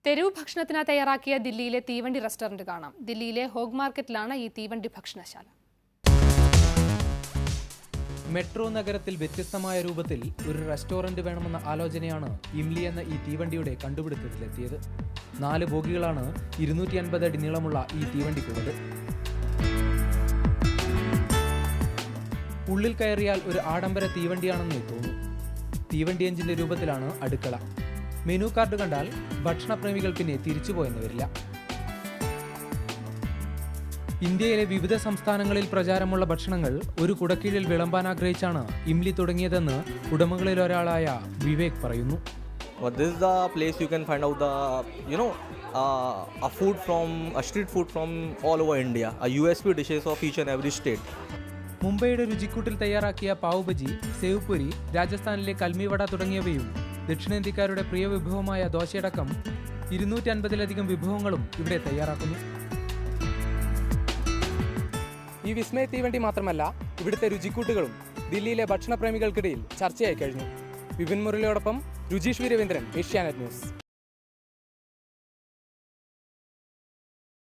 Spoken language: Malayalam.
തെരുവ് ഭക്ഷണത്തിന് തയ്യാറാക്കിയ ദില്ലിയിലെ തീവണ്ടി റെസ്റ്റോറന്റ് കാണാം. ദില്ലിയിലെ ഹോഗ് മാർക്കറ്റിലാണ് ഈ തീവണ്ടി ഭക്ഷണശാല. മെട്രോ നഗരത്തിൽ വ്യത്യസ്തമായ രൂപത്തിൽ ഒരു റെസ്റ്റോറന്റ് വേണമെന്ന ആലോചനയാണ് ഇംലി എന്ന ഈ തീവണ്ടിയുടെ കണ്ടുപിടുത്തത്തിലെത്തിയത്. 4 ബോഗികളാണ് 250 അടി നീളമുള്ള ഈ തീവണ്ടിക്കുള്ളത്. ഉള്ളിൽ കയറിയാൽ ഒരു ആഡംബര തീവണ്ടിയാണെന്നേ തോന്നും. തീവണ്ടി എഞ്ചിന്റെ രൂപത്തിലാണ് അടുക്കള. മെനു കാർഡ് കണ്ടാൽ ഭക്ഷണപ്രേമികൾ പിന്നെ തിരിച്ചുപോയെന്ന് വരില്ല. ഇന്ത്യയിലെ വിവിധ സംസ്ഥാനങ്ങളിൽ പ്രചാരമുള്ള ഭക്ഷണങ്ങൾ ഒരു കുടക്കീഴിൽ വിളമ്പാൻ ആഗ്രഹിച്ചാണ് ഇംലി തുടങ്ങിയതെന്ന് ഉടമകളിൽ ഒരാളായ വിവേക് പറയുന്നു. This is the place you can find out the a food from a street food from all over India, a USP dishes of each and every state. മുംബൈയുടെ രുചിക്കൂട്ടിൽ തയ്യാറാക്കിയ പാവ് ബജി, സേവ് പൂരി, രാജസ്ഥാനിലെ കൽമി വട തുടങ്ങിയവയും ദക്ഷിണേന്ത്യക്കാരുടെ പ്രിയ വിഭവമായ ദോശയടക്കം 250-ലധികം വിഭവങ്ങളും ഇവിടെ തയ്യാറാക്കുന്നു. ഈ വിസ്മയ തീവണ്ടി മാത്രമല്ല, ഇവിടുത്തെ രുചിക്കൂട്ടുകളും ദില്ലിയിലെ ഭക്ഷണപ്രേമികൾക്കിടയിൽ ചർച്ചയായി കഴിഞ്ഞു. വിപിൻ മുരളിയോടൊപ്പം രുചീഷ് വീരവേന്ദ്രൻ, ഏഷ്യാനെറ്റ് ന്യൂസ്.